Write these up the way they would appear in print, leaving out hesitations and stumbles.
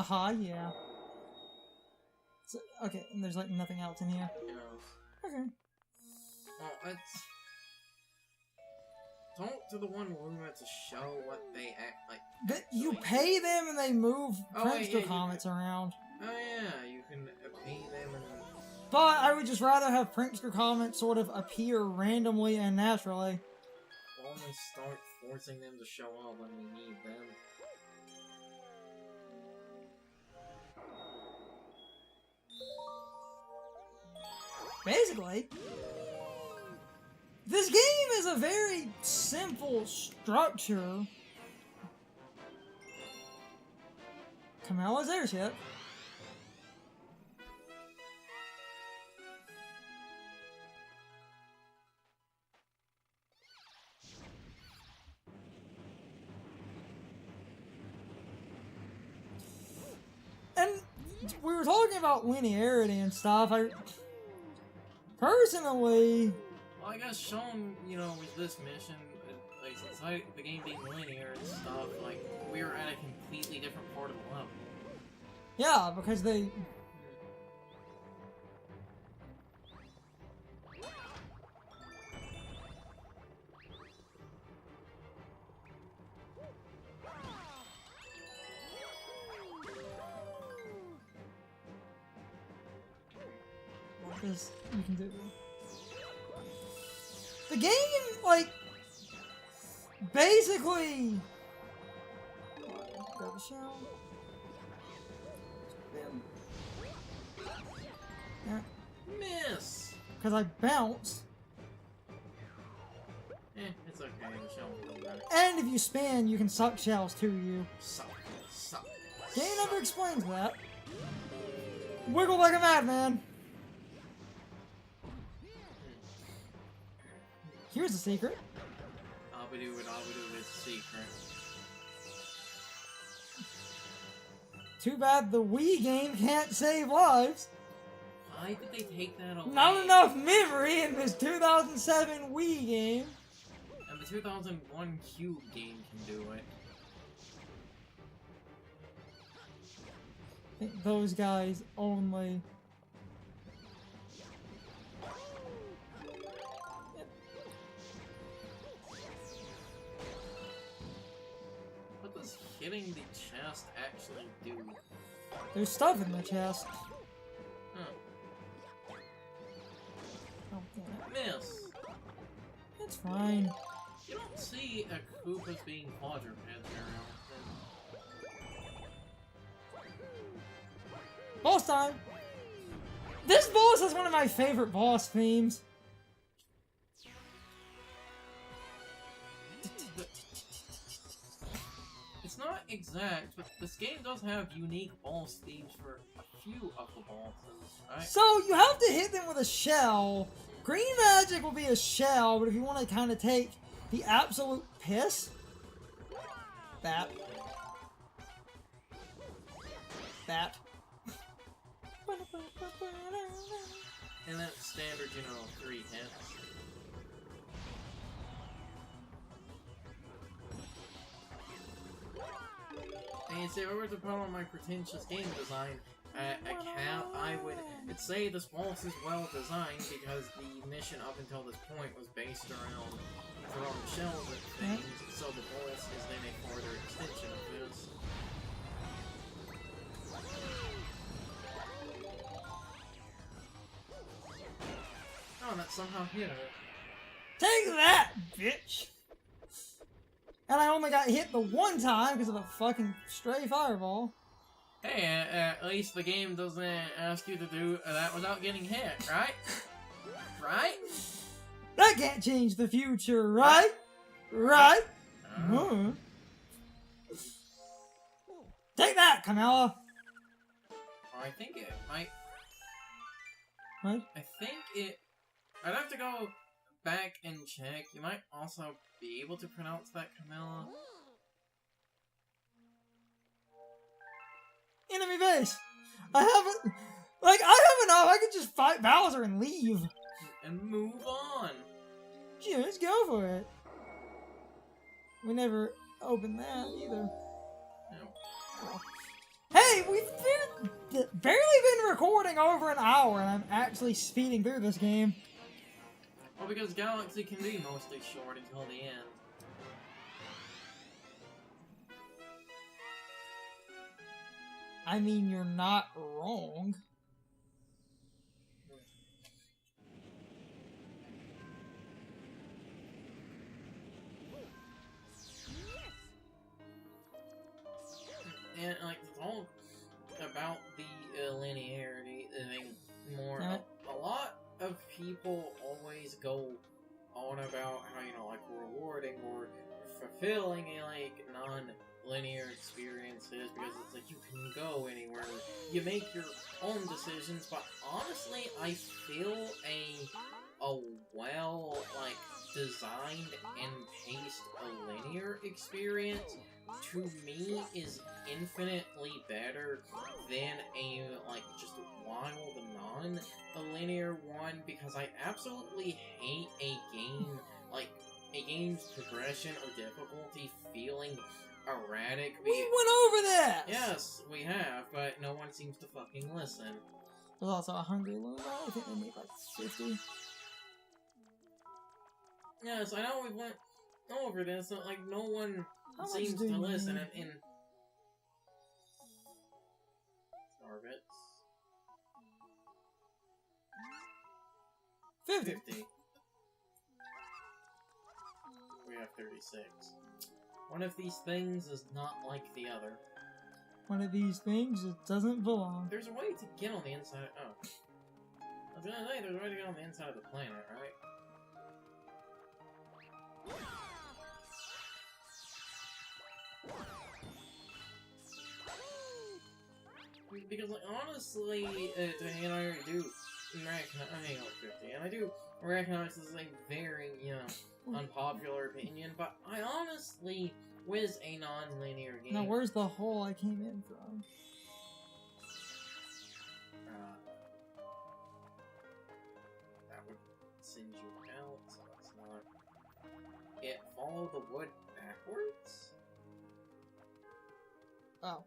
Yeah. So, okay, and there's like nothing else in here. Yeah. Okay. Well, let's talk to the one room to show what they act like. You pay them and they move prankster yeah, comments around. Oh yeah, you can pay them and... But I would just rather have prankster comments sort of appear randomly and naturally. Only start forcing them to show up when we need them. Basically, this game is a very simple structure. Kamala's airship. And we were talking about linearity and stuff. Personally... Well, I guess show them, you know, with this mission, like, since the game being linear and stuff, like, we were at a completely different part of the level. Yeah, because they... This you can do. The game, like, basically. Grab a shell. Yeah. Miss. Because I bounced. It's okay. The shell will come back. And if you spin, you can suck shells to you. Suck. Game never explains that. Wiggle like a madman. Here's the secret. Abadoo is secret. Too bad the Wii game can't save lives. Why did they take that away? Not enough memory in this 2007 Wii game. And the 2001 Cube game can do it. I think those guys only. What does hitting the chest actually do? There's stuff in the chest. Huh. Okay. Miss. It's fine. You don't see a Koopas being quadrupeds very often. Boss time! This boss is one of my favorite boss themes. It's not exact, but this game does have unique boss themes for a few of the bosses, right? So, you have to hit them with a shell. Green magic will be a shell, but if you want to kind of take the absolute piss... That. And that's standard, you know, 3 hits. And if I were to put on my pretentious game design account, I would say this boss is well designed because the mission up until this point was based around throwing shells at things, so the boss is then a further extension of this. Oh, that somehow hit her. Take that, bitch! And I only got hit the one time because of a fucking stray fireball. Hey, at least the game doesn't ask you to do that without getting hit, right? Right? That can't change the future, right? Right? Take that, Kamala! I think it might... What? I think it... I'd have to go back and check. You might also be able to pronounce that Camilla. Enemy base! I have enough! I could just fight Bowser and leave. And move on! Just go for it. We never opened that either. No. Hey, we've barely been recording over an hour, and I'm actually speeding through this game. Well, because Galaxy can be mostly short until the end. I mean, you're not wrong. And, like, it's all about the linearity thing more. A lot of people always go on about how, you know, like, rewarding or fulfilling a, like, non-linear experiences because it's like you can go anywhere, you make your own decisions, but honestly, I feel a well, like, designed and paced a linear experience to me is infinitely better than a, like, just wild non-linear one, because I absolutely hate a game, like, a game's progression or difficulty feeling erratic. We went over that! Yes, we have, but no one seems to fucking listen. There's also a Hungry Luna. I think they made like 50. Yes, I know we went over this, but, like, no one How seems much to do you listen, need? and Starbits. 50. 50. We have 36. One of these things is not like the other. One of these things just doesn't belong. There's a way to get on the inside. Oh. I was gonna say, there's a way to get on the inside of the planet, right? Because, like, honestly, and I do recognize, I got 50, and I do recognize this is a very, you know, unpopular opinion, but I honestly was a non-linear game. Now, where's the hole I came in from? That would send you out, so it's not. It follow the wood backwards? Oh.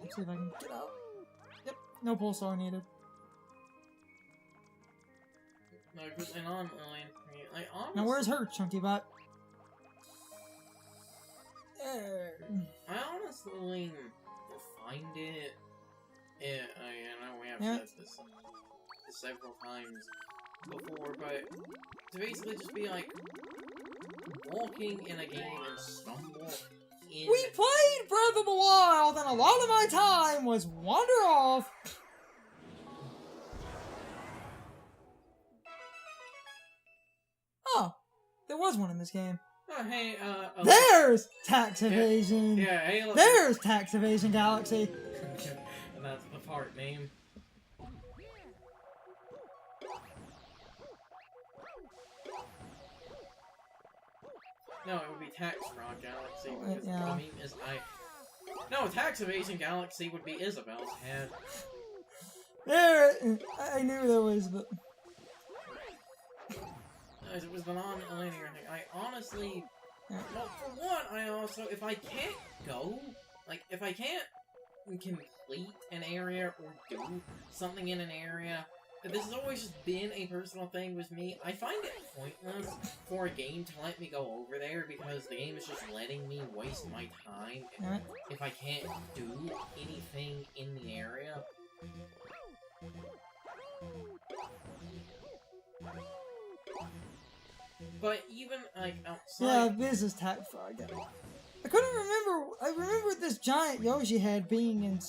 Let's see if I can get out. Yep, no pulsar needed. No, because an online, like, honestly, Now where's her chunky butt? There. I honestly find it. Yeah, I know we have Yeah. said this several times before, but to basically just be like walking in a game and stumble in. We played Breath of the Wild, and a lot of my time was wander off. Oh, there was one in this game. Oh, hey, There's tax evasion. Yeah, hey, look. There's tax evasion Galaxy. And that's the part name. No, it would be Tax Fraud Galaxy, because Yeah. the meme is No, Tax Evasion Galaxy would be Isabel's head. There, I knew there was, but It was the non-linear thing. I honestly... Yeah. Well, for one, I also... If I can't go... Like, if I can't complete an area or do something in an area... This has always just been a personal thing with me. I find it pointless for a game to let me go over there because the game is just letting me waste my time if I can't do anything in the area. But even, like, outside... yeah, this is tax fraud. I couldn't remember. I remembered this giant Yoshi head being in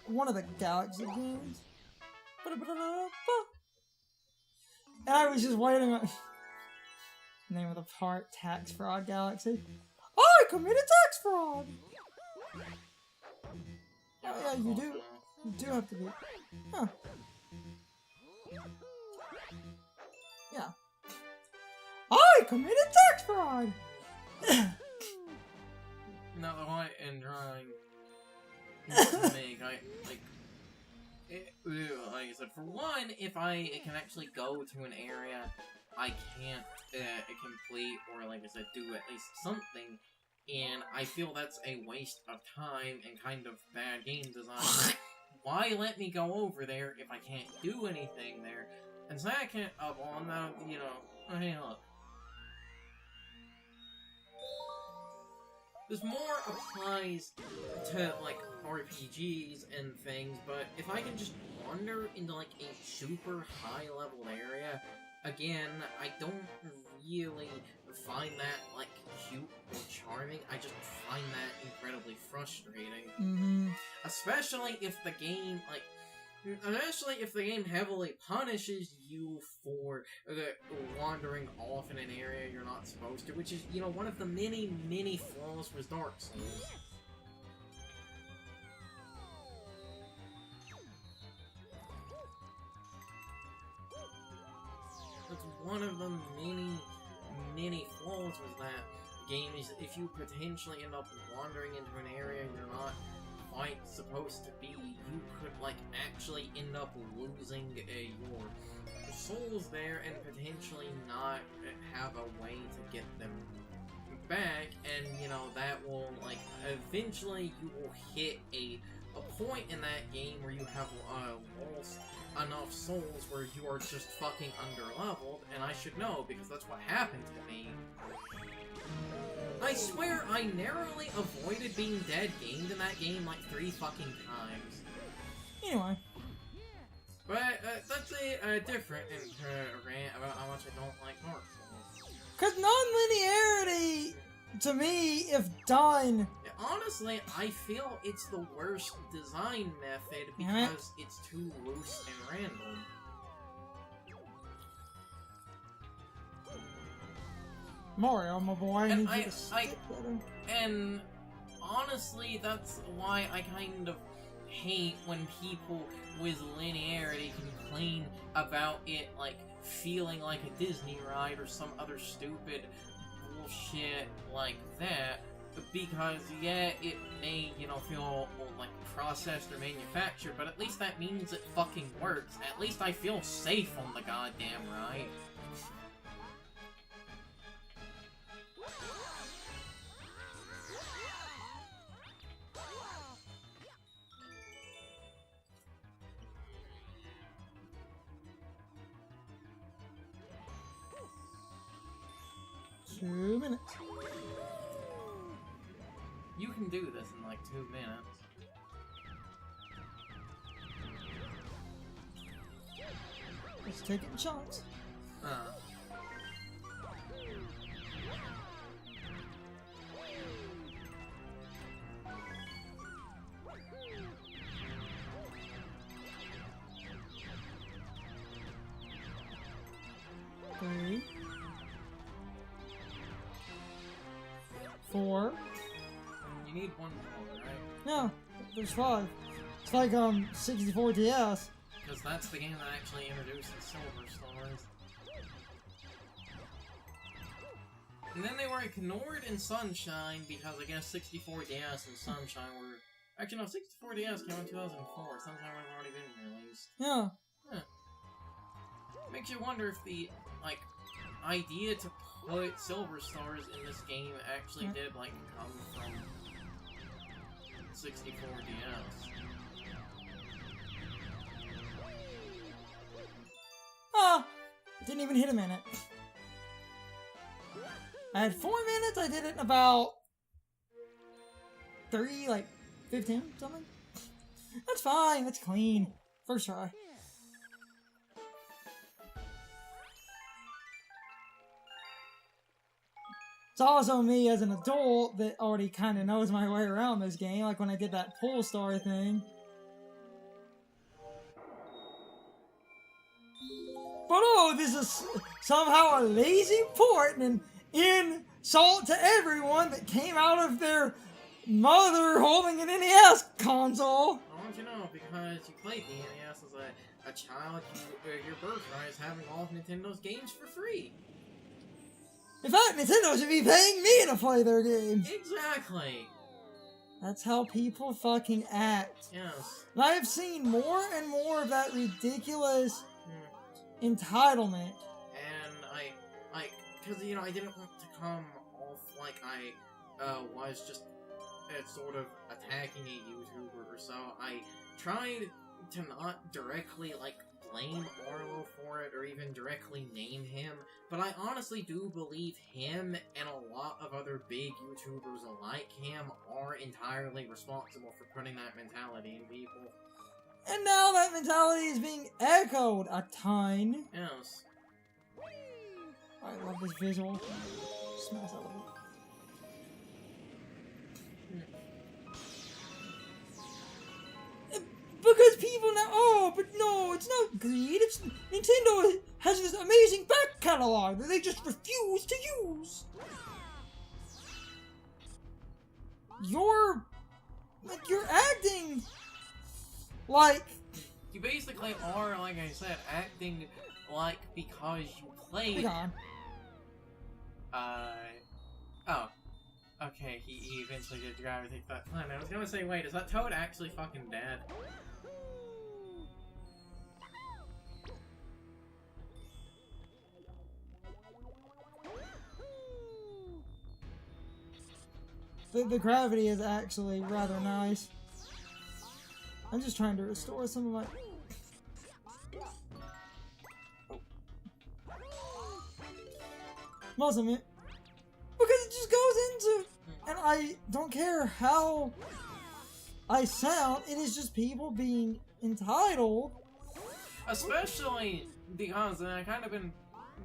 one of the Galaxy games. And I was just waiting on... Name of the part, Tax Fraud Galaxy. I committed tax fraud! Oh yeah, you do. You do have to be... Huh. Yeah. I committed tax fraud! No, the point in drawing to make, like I said, for one, if I can actually go to an area I can't complete, or like I said, do at least something, and I feel that's a waste of time and kind of bad game design. Why let me go over there if I can't do anything there? And second of all, now, you know, hey, look. This more applies to, like, RPGs and things, but if I can just wander into, like, a super high-level area, again, I don't really find that, like, cute or charming. I just find that incredibly frustrating. Mm-hmm. Especially if the game, like, heavily punishes you for wandering off in an area you're not supposed to, which is, you know, one of the many, many flaws with Dark Souls. That's one of the many, many flaws with that game, is if you potentially end up wandering into an area you're not quite supposed to be, you could, like, actually end up losing your souls there and potentially not have a way to get them back, and, you know, that will, like, eventually you will hit a point in that game where you have lost enough souls where you are just fucking underleveled, and I should know, because that's what happened to me. I swear I narrowly avoided being dead gamed in that game like 3 fucking times. Anyway. But that's a different rant about how much I don't like Dark Souls. Because non-linearity, to me, if done... Honestly, I feel it's the worst design method because it's too loose and random. Mario, my boy, I need you to stick better. And honestly, that's why I kind of hate when people with linearity complain about it, like, feeling like a Disney ride or some other stupid bullshit like that, because, yeah, it may, you know, feel, like, processed or manufactured, but at least that means it fucking works. At least I feel safe on the goddamn ride. Two minutes. You can do this in like 2 minutes. Let's take it in shots. Three. 4. You need one more, right? No, there's 5. It's like 64 DS. Because that's the game that actually introduced the Silver Stars. And then they were ignored in Sunshine because I guess 64 DS and Sunshine were... Actually, no, 64 DS came out in 2004. Sunshine would have already been released. Yeah. Huh. Makes you wonder if the, like, idea to put Silver Stars in this game actually did, like, come from 64 DS. Ah! Didn't even hit a minute. I had 4 minutes, I did it in about 3, like 15, something. That's fine, that's clean. First try. It's also me as an adult that already kind of knows my way around this game, like when I did that pull star thing. But oh, this is somehow a lazy port and an insult to everyone that came out of their mother holding an NES console. How would you know? Because you played the NES as a child, your birthright is having all of Nintendo's games for free. In fact, Nintendo should be paying me to play their games. Exactly. That's how people fucking act. Yes. And I have seen more and more of that ridiculous entitlement. And because, you know, I didn't want to come off like I was just sort of attacking a YouTuber, so I tried to not directly, like, blame Arlo for it or even directly name him, but I honestly do believe him and a lot of other big YouTubers like him are entirely responsible for putting that mentality in people. And now that mentality is being echoed a ton. Yes. I love this visual. Smash out of it. Because people now, oh, but no, it's not greed. It's Nintendo has this amazing back catalog that they just refuse to use. You're acting like You basically are, like I said, acting like because you played. Hang on. Oh. Okay, he eventually did grab and take that plan. I was gonna say, wait, is that Toad actually fucking dead? The gravity is actually rather nice. I'm just trying to restore some of my... Muscle it. Because it just goes into... And I don't care how I sound, it is just people being entitled. Especially because I've kind of been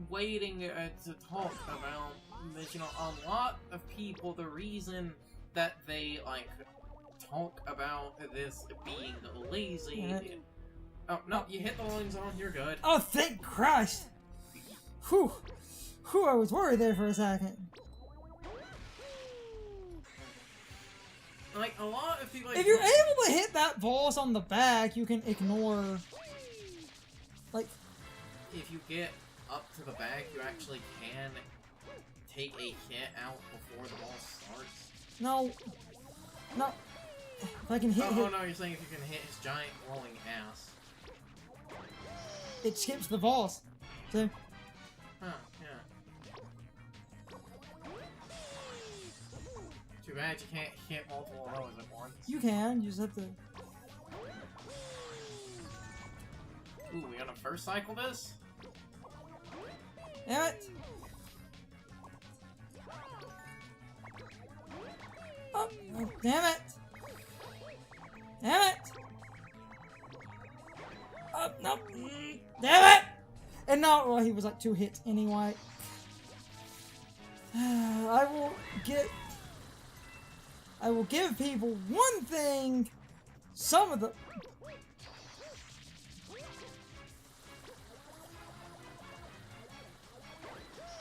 waiting to talk about this, you know, a lot of people, the reason that they, like, talk about this being lazy... Oh, no, you hit the loading zone, you're good. Oh, thank Christ! Whew. Whew, I was worried there for a second. Like, a lot of people... If you're able to hit that boss on the back, you can ignore... Like... If you get up to the back, you actually can take a hit out before the boss starts. No. No. If I can hit Oh, no, you're saying if you can hit his giant rolling ass. It skips the boss. So... Huh, yeah. Too bad you can't hit multiple rows at once. You can, you just have to... Ooh, we gonna first cycle this? Damn it! Oh, oh, damn it! Damn it! Oh, no! Damn it! And no, well, he was like 2 hits anyway. I will give people one thing. Some of the...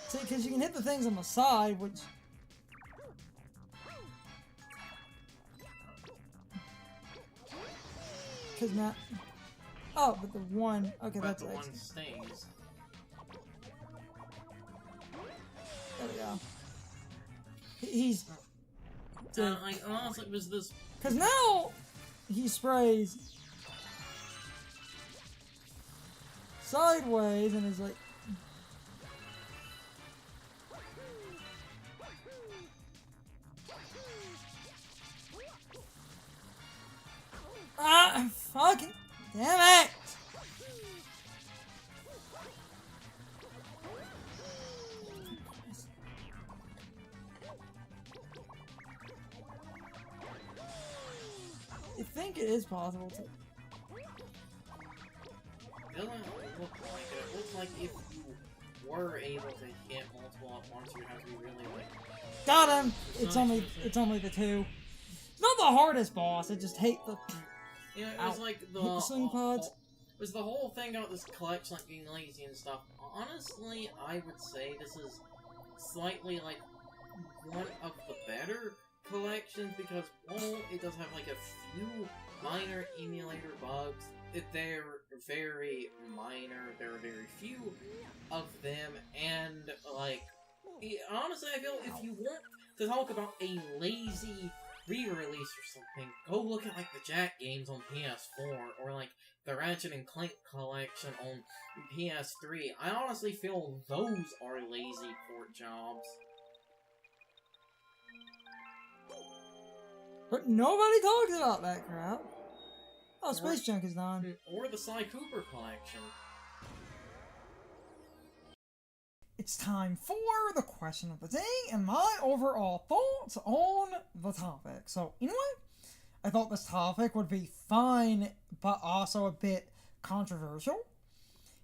See, because you can hit the things on the side, which... Because now... Oh, but the one... Okay, but that's the excellent. one stays. There we go. He's... Like, honestly, it was this... Because now he sprays sideways and is like... Ah, fucking damn it! I think it is possible to... It doesn't look like it. It looks like if you were able to hit multiple at once, you'd have to be really, like... Got him! It's only the 2. It's not the hardest boss, I just hate the... Yeah, it was like the... Hit the swing pods. It was the whole thing about this collection, like, being lazy and stuff. Honestly, I would say this is slightly, like, one of the better collections, because, well, it does have, like, a few minor emulator bugs. They're very minor, there are very few of them, and, like, honestly, I feel if you want to talk about a lazy re-release or something, go look at like the Jack games on PS4 or like the Ratchet and Clank collection on PS3. I honestly feel those are lazy port jobs. But nobody talks about that crap. Oh, Space Junk is done. Or the Sly Cooper collection. It's time for the question of the day and my overall thoughts on the topic. So, anyway, I thought this topic would be fun, but also a bit controversial.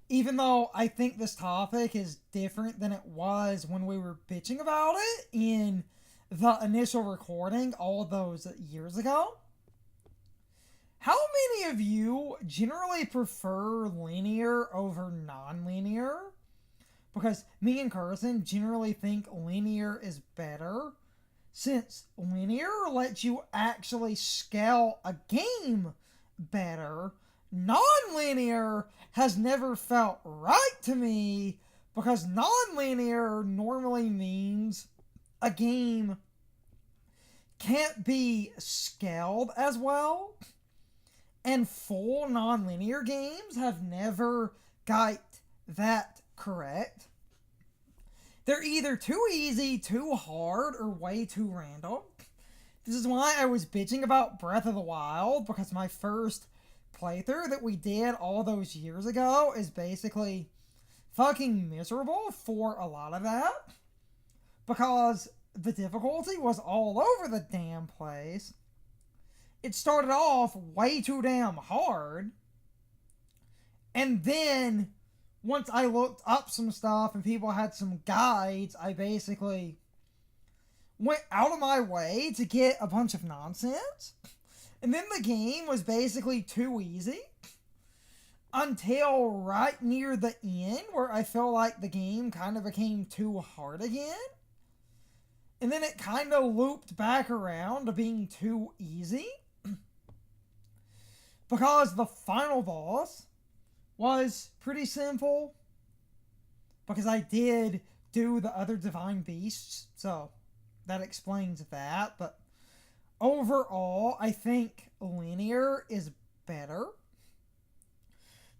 Even though I think this topic is different than it was when we were bitching about it in the initial recording all those years ago. How many of you generally prefer linear over non-linear? Because me and Carson generally think linear is better, since linear lets you actually scale a game better. Non-linear has never felt right to me, because non-linear normally means a game can't be scaled as well, and full non-linear games have never got that correct. They're either too easy, too hard, or way too random. This is why I was bitching about Breath of the Wild, because my first playthrough that we did all those years ago is basically fucking miserable for a lot of that, because the difficulty was all over the damn place. It started off way too damn hard, and then once I looked up some stuff and people had some guides, I basically went out of my way to get a bunch of nonsense. And then the game was basically too easy until right near the end, where I feel like the game kind of became too hard again. And then it kind of looped back around to being too easy, because the final boss was pretty simple, because I did do the other divine beasts, so that explains that. But overall, I think linear is better.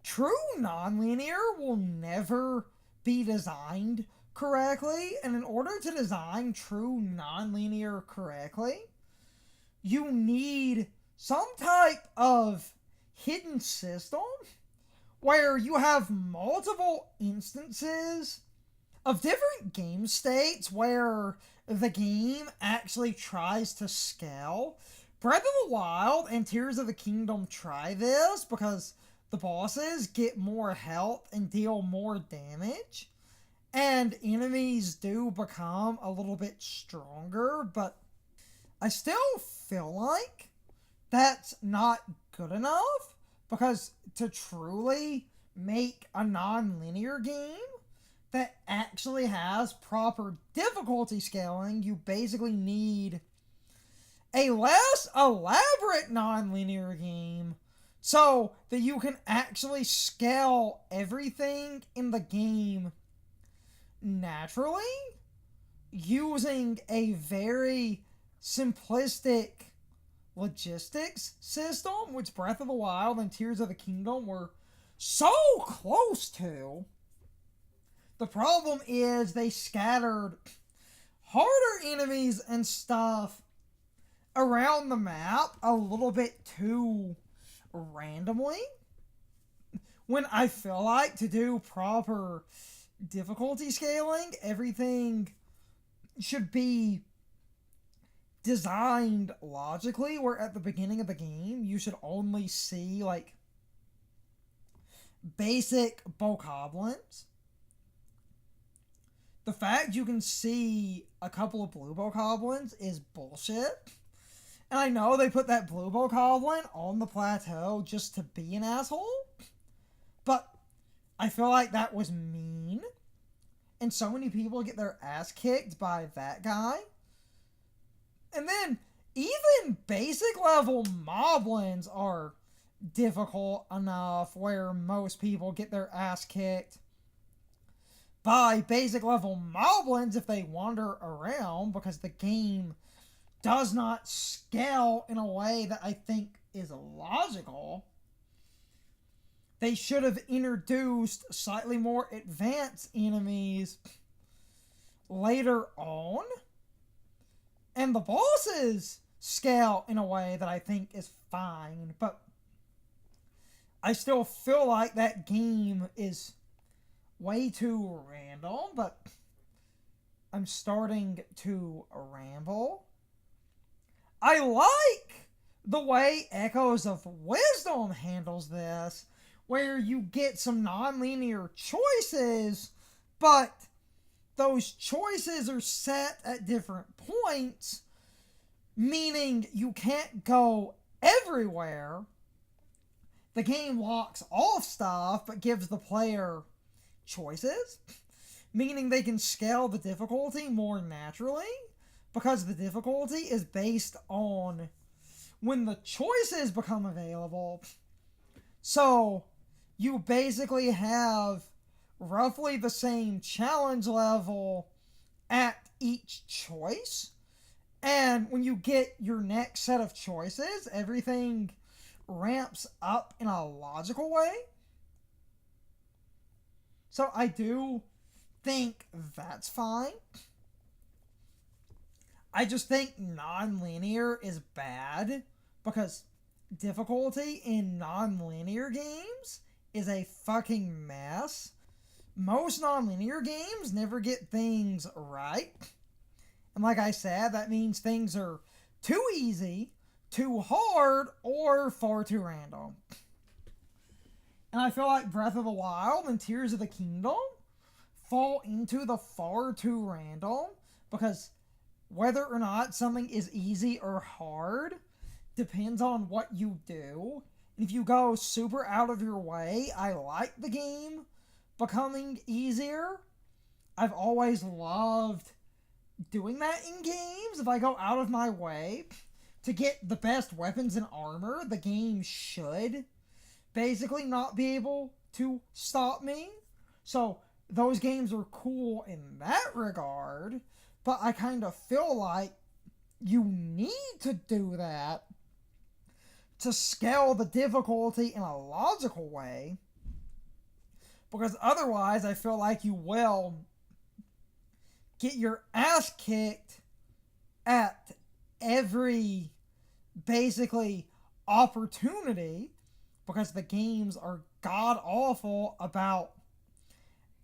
True non-linear will never be designed correctly, and in order to design true non-linear correctly, you need some type of hidden system where you have multiple instances of different game states where the game actually tries to scale. Breath of the Wild and Tears of the Kingdom try this because the bosses get more health and deal more damage, and enemies do become a little bit stronger, but I still feel like that's not good enough, because to truly make a non-linear game that actually has proper difficulty scaling, you basically need a less elaborate non-linear game so that you can actually scale everything in the game naturally using a very simplistic logistics system, which Breath of the Wild and Tears of the Kingdom were so close to. The problem is they scattered harder enemies and stuff around the map a little bit too randomly, when I feel like to do proper difficulty scaling, everything should be designed logically, where at the beginning of the game you should only see like basic bokoblins. The fact you can see a couple of blue bokoblins is bullshit. And I know they put that blue bokoblin on the plateau just to be an asshole, but I feel like that was mean. And so many people get their ass kicked by that guy. And then even basic level moblins are difficult enough where most people get their ass kicked by basic level moblins if they wander around, because the game does not scale in a way that I think is logical. They should have introduced slightly more advanced enemies later on. And the bosses scale in a way that I think is fine, but I still feel like that game is way too random, but I'm starting to ramble. I like the way Echoes of Wisdom handles this, where you get some non-linear choices, but those choices are set at different points, meaning you can't go everywhere. The game locks off stuff, but gives the player choices, meaning they can scale the difficulty more naturally, because the difficulty is based on when the choices become available. So you basically have roughly the same challenge level at each choice, and when you get your next set of choices, everything ramps up in a logical way. So I do think that's fine. I just think non-linear is bad, because difficulty in non-linear games is a fucking mess. Most non-linear games never get things right. And like I said, that means things are too easy, too hard, or far too random. And I feel like Breath of the Wild and Tears of the Kingdom fall into the far too random, because whether or not something is easy or hard depends on what you do. And if you go super out of your way, I like the game becoming easier. I've always loved doing that in games. If I go out of my way to get the best weapons and armor, the game should basically not be able to stop me. So those games are cool in that regard, but I kind of feel like you need to do that to scale the difficulty in a logical way, because otherwise I feel like you will get your ass kicked at every basically opportunity, because the games are god awful about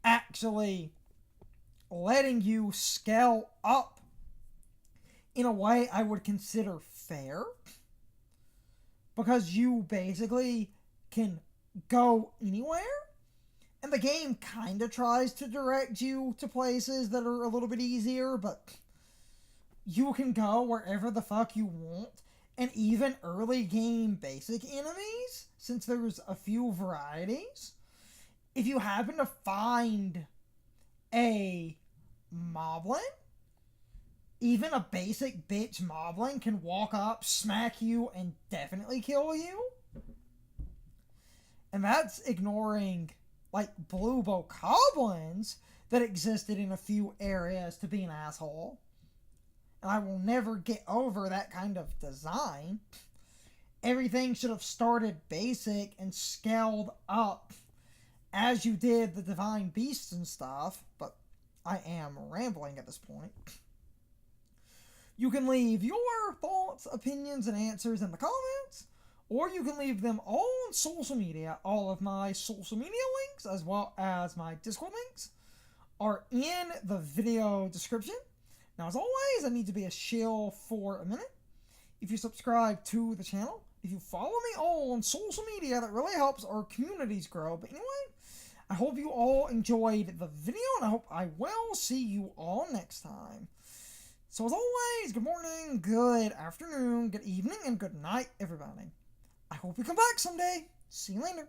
actually letting you scale up in a way I would consider fair, because you basically can go anywhere, and the game kind of tries to direct you to places that are a little bit easier, but you can go wherever the fuck you want. And even early game basic enemies, since there's a few varieties, if you happen to find a moblin, even a basic bitch moblin can walk up, smack you, and definitely kill you. And that's ignoring, like, blue bokoblins that existed in a few areas to be an asshole. And I will never get over that kind of design. Everything should have started basic and scaled up as you did the divine beasts and stuff, but I am rambling at this point. You can leave your thoughts, opinions, and answers in the comments, or you can leave them on social media. All of my social media links, as well as my Discord links, are in the video description. Now, as always, I need to be a shill for a minute. If you subscribe to the channel, if you follow me on social media, that really helps our communities grow. But anyway, I hope you all enjoyed the video, and I hope I will see you all next time. So as always, good morning, good afternoon, good evening, and good night, everybody. I hope you come back someday. See you later.